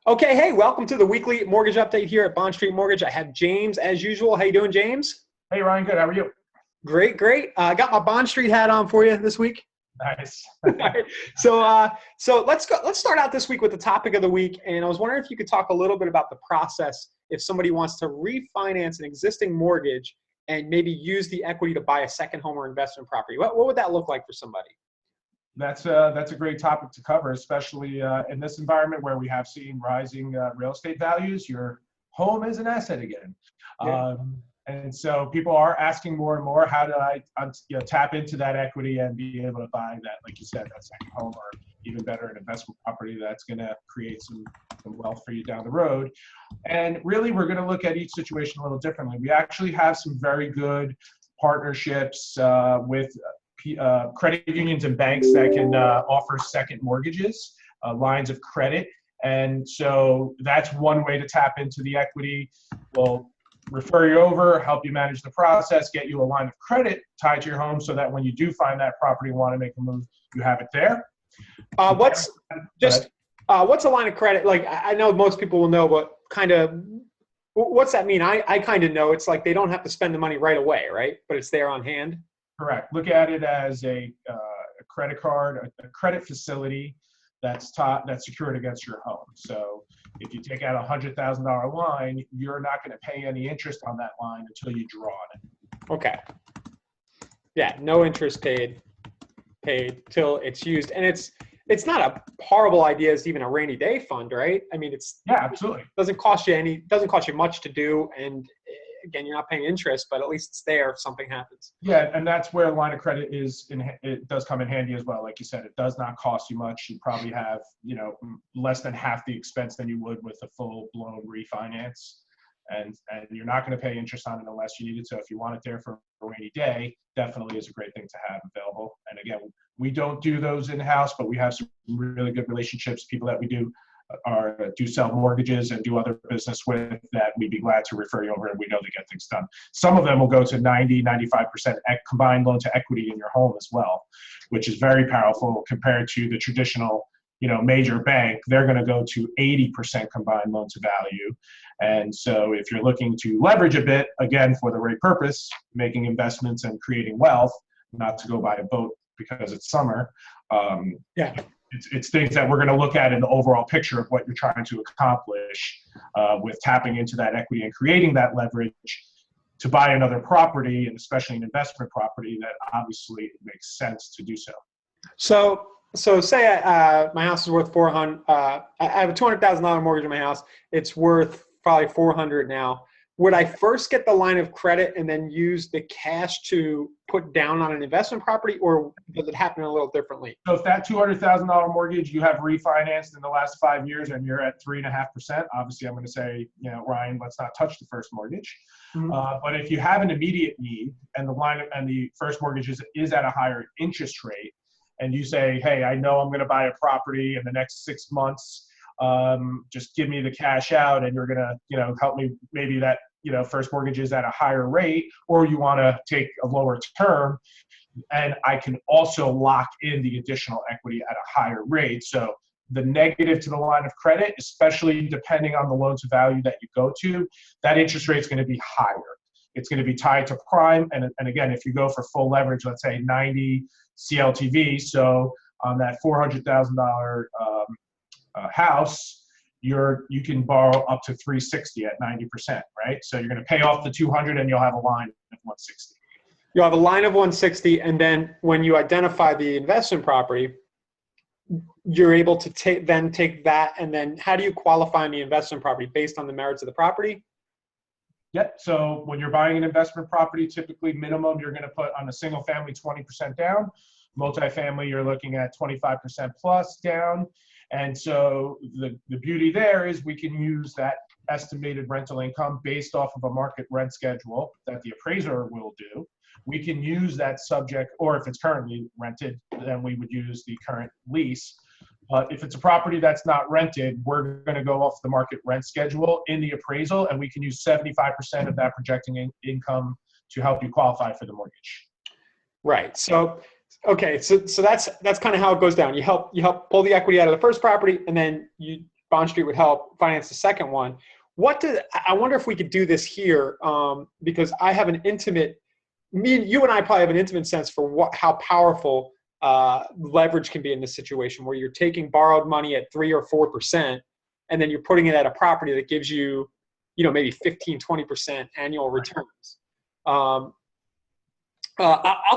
Okay, hey, welcome to the weekly mortgage update here at Bond Street Mortgage. I have James as usual. How you doing, James? Hey Ryan, good. How are you? Great, great. I got my Bond Street hat on for you this week. Nice. All right. So let's go. Let's start out this week with the topic of the week. And I was wondering if you could talk a little bit about the process if somebody wants to refinance an existing mortgage and maybe use the equity to buy a second home or investment property. What would that look like for somebody? That's a great topic to cover, especially in this environment where we have seen rising real estate values. Your home is an asset again. Yeah. And so people are asking more and more, how do I tap into that equity and be able to buy that, like you said, that second home, or even better, an investment property that's going to create some wealth for you down the road. And really, we're going to look at each situation a little differently. We actually have some very good partnerships with credit unions and banks that can offer second mortgages, lines of credit. And so that's one way to tap into the equity. We'll refer you over, help you manage the process, get you a line of credit tied to your home so that when you do find that property and want to make a move, you have it there. What's a line of credit? Like, I know most people will know, but kind of what's that mean? I kind of know. It's like they don't have to spend the money right away, right? But it's there on hand. Correct. Look at it as a credit card, a credit facility that's secured against your home. So if you take out $100,000 line, you're not going to pay any interest on that line until you draw on it. Okay. Yeah, no interest paid till it's used, and it's not a horrible idea as even a rainy day fund, right? I mean, Absolutely. It doesn't cost you much to do, and again, you're not paying interest, but at least it's there if something happens. Yeah, and that's where a line of credit it does come in handy as well. Like you said, it does not cost you much. You probably have, less than half the expense than you would with a full-blown refinance. And you're not going to pay interest on it unless you need it. So if you want it there for a rainy day, definitely is a great thing to have available. And again, we don't do those in-house, but we have some really good relationships, people that we do sell mortgages and do other business with, that we'd be glad to refer you over, and we know they get things done. Some of them will go to 95% combined loan to equity in your home as well, which is very powerful compared to the traditional, major bank. They're going to go to 80% combined loan to value. And so if you're looking to leverage a bit, again, for the right purpose, making investments and creating wealth, not to go buy a boat because it's summer. It's things that we're going to look at in the overall picture of what you're trying to accomplish with tapping into that equity and creating that leverage to buy another property, and especially an investment property, that obviously it makes sense to do so. So say my house is worth $400. I have a $200,000 mortgage on my house. It's worth probably $400 now. Would I first get the line of credit and then use the cash to put down on an investment property, or does it happen a little differently? So if that $200,000 mortgage you have refinanced in the last 5 years and you're at 3.5%, obviously I'm going to say, Ryan, let's not touch the first mortgage. Mm-hmm. But if you have an immediate need and the first mortgage is at a higher interest rate, and you say, hey, I know I'm going to buy a property in the next 6 months. Just give me the cash out, and you're gonna, help me. Maybe that, first mortgage is at a higher rate, or you want to take a lower term, and I can also lock in the additional equity at a higher rate. So the negative to the line of credit, especially depending on the loan to value that you go to, that interest rate is going to be higher. It's going to be tied to prime, and again, if you go for full leverage, let's say 90 CLTV, so on that $400,000 house, you can borrow up to 360 at 90%, right? So you're going to pay off the 200 and you'll have a line of 160. You'll have a line of 160, and then when you identify the investment property, you're able to take that, and then how do you qualify on the investment property based on the merits of the property? Yep. So when you're buying an investment property, typically minimum you're going to put on a single family 20% down. Multifamily, you're looking at 25% plus down. And so the beauty there is we can use that estimated rental income based off of a market rent schedule that the appraiser will do. We can use that subject, or if it's currently rented, then we would use the current lease. But if it's a property that's not rented, we're going to go off the market rent schedule in the appraisal, and we can use 75% of that projecting income to help you qualify for the mortgage. Right. So that's kind of how it goes down. You help pull the equity out of the first property, and then Bond Street would help finance the second one. I wonder if we could do this here, because I have an intimate, you and I probably have an intimate sense for how powerful leverage can be in this situation, where you're taking borrowed money at 3 or 4%, and then you're putting it at a property that gives you, maybe 15, 20% annual returns. I'll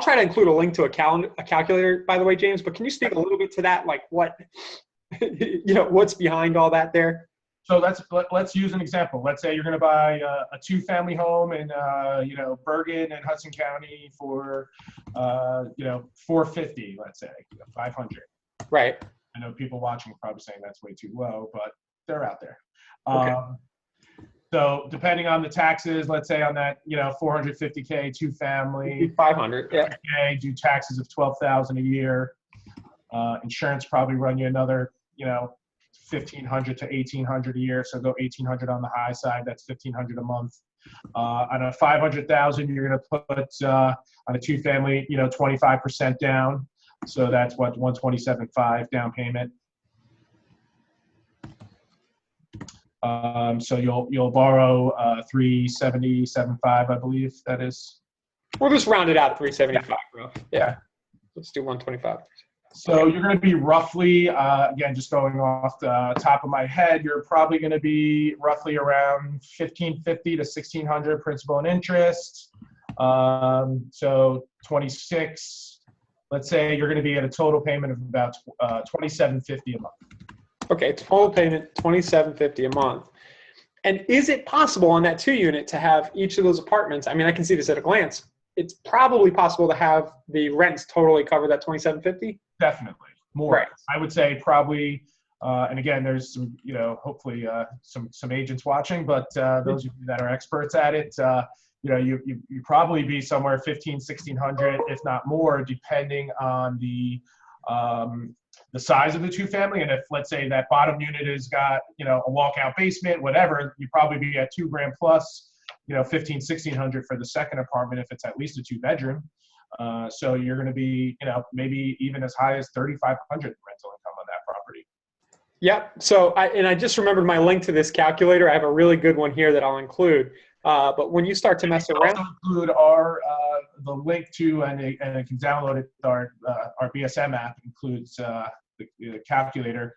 try to include a link to a calculator, by the way, James, but can you speak a little bit to that? Like what, what's behind all that there? So let's use an example. Let's say you're going to buy a 2-family home in Bergen and Hudson County for $450, let's say $500. Right. I know people watching are probably saying that's way too low, but they're out there. Okay. So depending on the taxes, let's say on that 450K 2-family, 500, yeah. Do taxes of $12,000 a year. Insurance probably run you another $1,500 to $1,800 a year. So go $1,800 on the high side. That's $1,500 a month. On a $500,000, you're going to put on a 2-family, 25% down. So that's what, $127,500 down payment. So you'll borrow $377,500, I believe that is. We'll just round it out to $375, bro. Yeah. Let's do $125. So you're going to be roughly, again, just going off the top of my head, you're probably going to be roughly around $1,550 to $1,600 principal and interest. So 26. Let's say you're going to be at a total payment of about $2,750 a month. Okay, total payment $2,750 a month. And is it possible on that 2-unit to have each of those apartments? I mean, I can see this at a glance. It's probably possible to have the rents totally cover that $2,750. Definitely more. Right. I would say probably. And again, there's some, hopefully some agents watching, but those of you that are experts at it, you probably be somewhere $1,500-$1,600, if not more, depending on the size of the 2-family. And if, let's say, that bottom unit has got, a walkout basement, whatever, you probably be at $2,000 plus, $1,500-$1,600 for the second apartment if it's at least a 2-bedroom. So you're going to be, maybe even as high as $3,500 rental income on that property. Yep. So I just remembered my link to this calculator. I have a really good one here that I'll include. But when you start to mess around, also include the link to, and you can download it. Our BSM app includes the calculator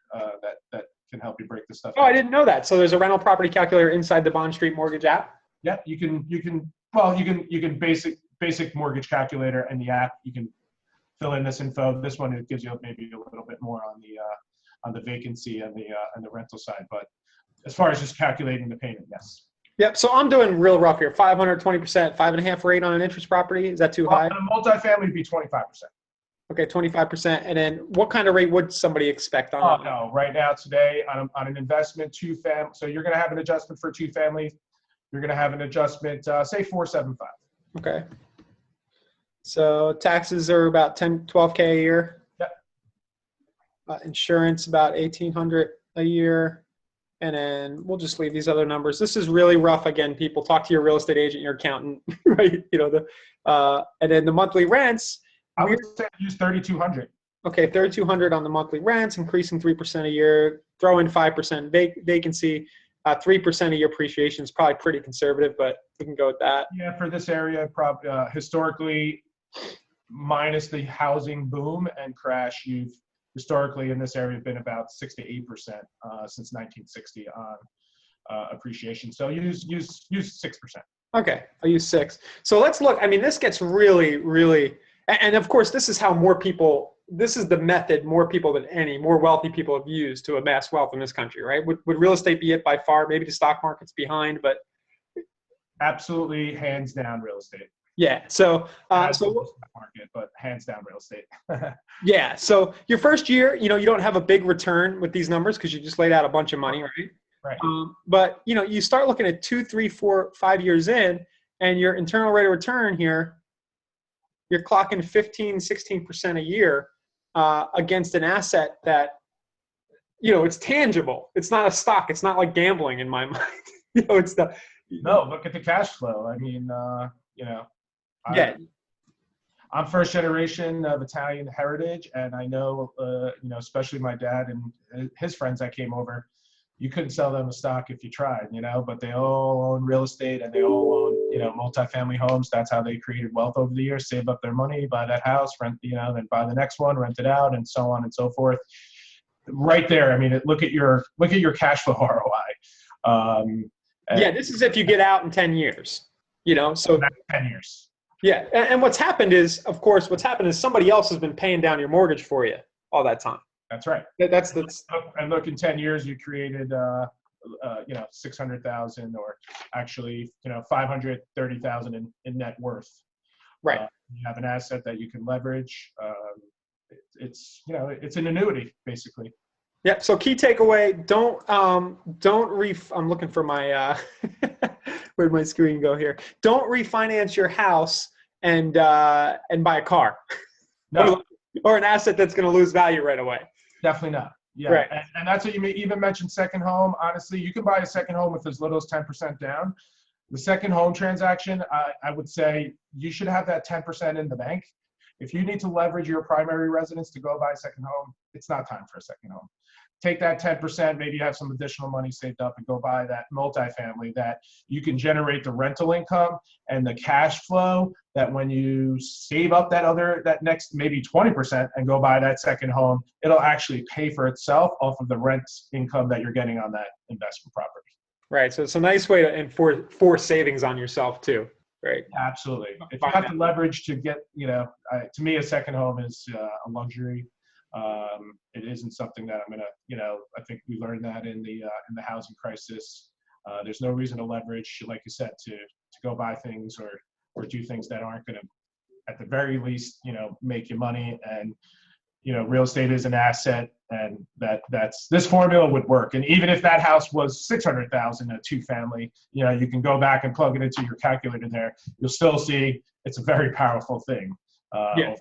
that can help you break this stuff. Oh, I didn't know that. So there's a rental property calculator inside the Bond Street Mortgage app. Yeah, you can basic mortgage calculator in the app. You can fill in this info. This one, it gives you maybe a little bit more on the vacancy and the rental side. But as far as just calculating the payment, yes. Yep. So I'm doing real rough here. 520%, 5.5% rate on an interest property. Is that too high? On a multifamily, it'd be 25%. Okay, 25%. And then what kind of rate would somebody expect on that? No, right now today on an investment 2-family. So you're going to have an adjustment for 2-family. You're going to have an adjustment, say 475. Okay. So taxes are about 12K a year. Yep. Insurance about $1,800 a year. And then we'll just leave these other numbers. This is really rough. Again, people, talk to your real estate agent, your accountant, right? And then the monthly rents. I would say use 3,200. Okay, 3,200 on the monthly rents, increasing 3% a year. Throw in 5% vacancy. 3% a year appreciation is probably pretty conservative, but we can go with that. Yeah, for this area, probably historically, minus the housing boom and crash, you've historically in this area been about 6 to 8% since 1960 on appreciation. So use 6%. Okay, I'll use 6. So let's look. I mean, this gets really, really, and of course, this is how more people. This is the method more people than any, more wealthy people have used to amass wealth in this country, right? Would real estate be it by far? Maybe the stock market's behind, but absolutely, hands down, real estate. Yeah. So market, but hands down, real estate. Yeah. So your first year, you don't have a big return with these numbers because you just laid out a bunch of money, right? Right. But you start looking at 2, 3, 4, 5 years in, and your internal rate of return here, you're clocking 15, 16% a year. Against an asset that, it's tangible. It's not a stock. It's not like gambling in my mind. It's the. No, look at the cash flow. I mean, Yeah. I'm first generation of Italian heritage, and I know, especially my dad and his friends that came over, you couldn't sell them a stock if you tried, but they all own real estate and they all own, multifamily homes. That's how they created wealth over the years, save up their money, buy that house, rent, then buy the next one, rent it out, and so on and so forth. Right there. I mean, look at your cash flow ROI. Yeah, this is if you get out in 10 years, so 10 years. Yeah. And what's happened is, of course, somebody else has been paying down your mortgage for you all that time. That's right. That's and look, in 10 years, you created, 600,000 or actually, 530,000 in net worth. Right. You have an asset that you can leverage. It's an annuity basically. Yeah. So key takeaway: I'm looking for my where'd my screen go here? Don't refinance your house and buy a car. No. or an asset that's going to lose value right away. Definitely not. Yeah. Right. And that's what you may even mention second home. Honestly, you can buy a second home with as little as 10% down. The second home transaction, I would say you should have that 10% in the bank. If you need to leverage your primary residence to go buy a second home, it's not time for a second home. Take that 10%, maybe you have some additional money saved up and go buy that multifamily that you can generate the rental income and the cash flow that when you save up that next maybe 20% and go buy that second home, it'll actually pay for itself off of the rent income that you're getting on that investment property. Right. So it's a nice way to enforce savings on yourself too. Right. Absolutely. If you have to leverage to get, to me, a second home is a luxury. It isn't something that I'm gonna, I think we learned that in the housing crisis. There's no reason to leverage, like you said, to go buy things or do things that aren't going to, at the very least, make you money. And real estate is an asset, and this formula would work. And even if that house was 600,000, a 2-family, you can go back and plug it into your calculator there. You'll still see it's a very powerful thing. Yeah.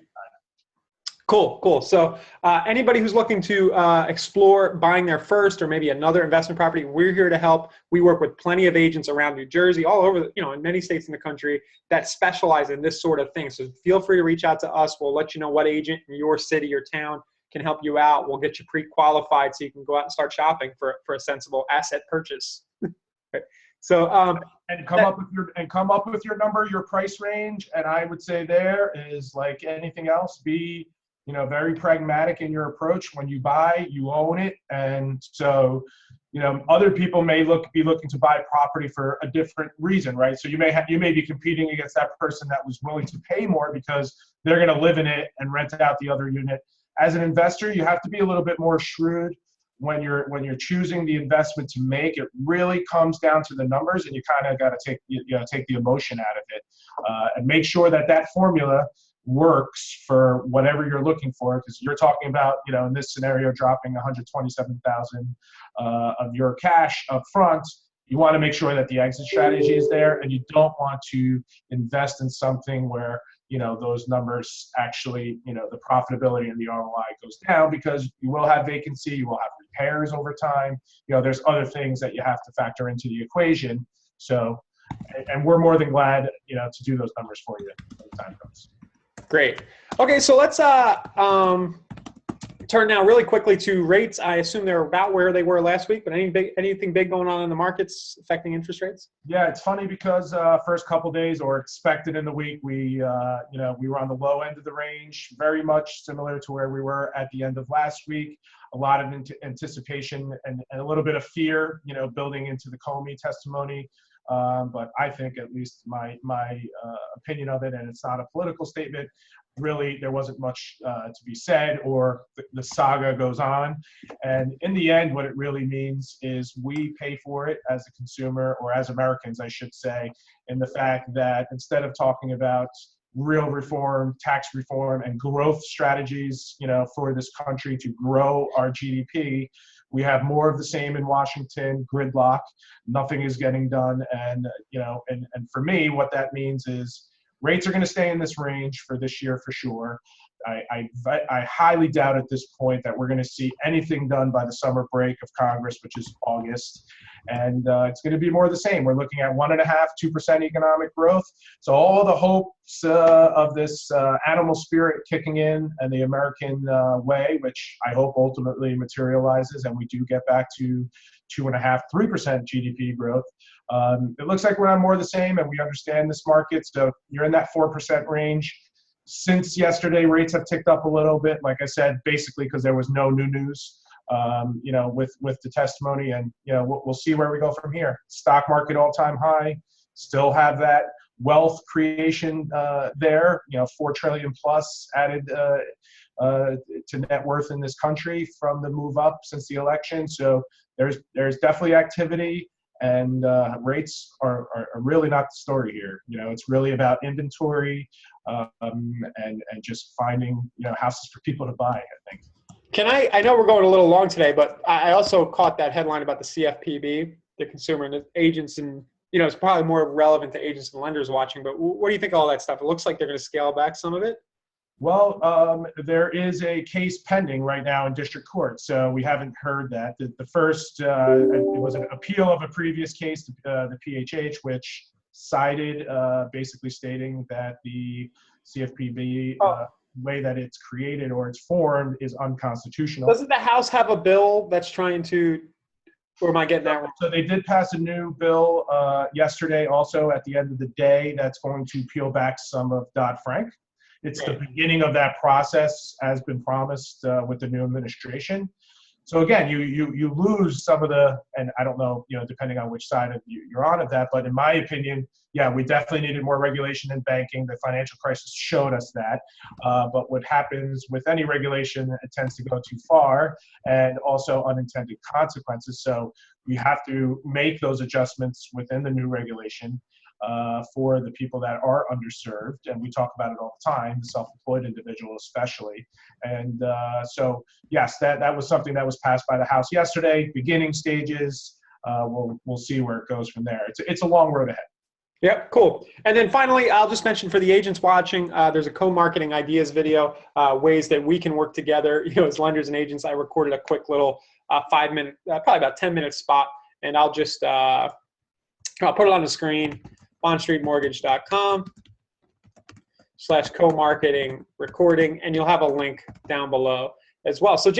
Cool. So anybody who's looking to explore buying their first or maybe another investment property, we're here to help. We work with plenty of agents around New Jersey, all over, in many states in the country that specialize in this sort of thing. So feel free to reach out to us. We'll let you know what agent in your city or town can help you out. We'll get you pre-qualified so you can go out and start shopping for a sensible asset purchase. Right. So come up with your number, your price range, and I would say there is, like anything else, be very pragmatic in your approach. When you buy, you own it. And so, other people may be looking to buy property for a different reason, right? So you may be competing against that person that was willing to pay more because they're going to live in it and rent out the other unit. As an investor, you have to be a little bit more shrewd when you're choosing the investment to make. It really comes down to the numbers, and you kind of got to take the emotion out of it, and make sure that formula works for whatever you're looking for, because you're talking about, in this scenario, dropping 127,000 of your cash up front. You want to make sure that the exit strategy is there, and you don't want to invest in something where those numbers actually, the profitability and the ROI goes down, because you will have vacancy, you will have repairs over time. There's other things that you have to factor into the equation. So, and we're more than glad, to do those numbers for you when the time comes. Great. Okay, so let's turn now really quickly to rates. I assume they're about where they were last week, but anything big going on in the markets affecting interest rates? Yeah, it's funny because first couple days, or expected in the week, we were on the low end of the range, very much similar to where we were at the end of last week. A lot of anticipation and a little bit of fear, building into the Comey testimony. But I think, at least my opinion of it, and it's not a political statement, really there wasn't much to be said, or the saga goes on. And in the end, what it really means is we pay for it as a consumer, or as Americans, I should say, in the fact that instead of talking about real reform, tax reform, and growth strategies, for this country to grow our GDP, we have more of the same in Washington, gridlock. Nothing is getting done. And, and for me, what that means is rates are going to stay in this range for this year for sure. I highly doubt at this point that we're going to see anything done by the summer break of Congress, which is August. And it's going to be more of the same. We're looking at 1.5%, 2% economic growth. So all the hopes of this animal spirit kicking in and the American way, which I hope ultimately materializes, and we do get back to 2.5%, 3% GDP growth. It looks like we're on more of the same, and we understand this market. So you're in that 4% range. Since yesterday, rates have ticked up a little bit, like I said, basically because there was no new news, with the testimony. And, we'll see where we go from here. Stock market all-time high, still have that wealth creation there, 4 trillion plus added to net worth in this country from the move up since the election. So there's definitely activity. And rates are really not the story here. It's really about inventory and just finding houses for people to buy, I think. I know we're going a little long today, but I also caught that headline about the CFPB, the consumer and the agents, and it's probably more relevant to agents and lenders watching. But what do you think of all that stuff? It looks like they're going to scale back some of it. Well, there is a case pending right now in district court, so we haven't heard that. The first, it was an appeal of a previous case, the PHH, which cited basically stating that the CFPB way that it's created or it's formed is unconstitutional. Doesn't the House have a bill that's trying to, or am I getting that wrong? So they did pass a new bill yesterday also at the end of the day that's going to peel back some of Dodd-Frank. It's the beginning of that process, as been promised with the new administration. So again, you lose some of the, and I don't know, depending on which side of you're on of that, but in my opinion, yeah, we definitely needed more regulation in banking. The financial crisis showed us that. But what happens with any regulation, it tends to go too far, and also unintended consequences. So we have to make those adjustments within the new regulation for the people that are underserved, and we talk about it all the time, the self-employed individual especially. And so yes, that was something that was passed by the House yesterday, beginning stages. We'll see where it goes from there. It's a long road ahead. Yep, cool. And then finally, I'll just mention for the agents watching, there's a co-marketing ideas video, ways that we can work together, as lenders and agents. I recorded a quick little 5-minute, probably about 10-minute spot, and I'll just I'll put it on the screen. bondstreetmortgage.com/co-marketing recording, and you'll have a link down below as well. So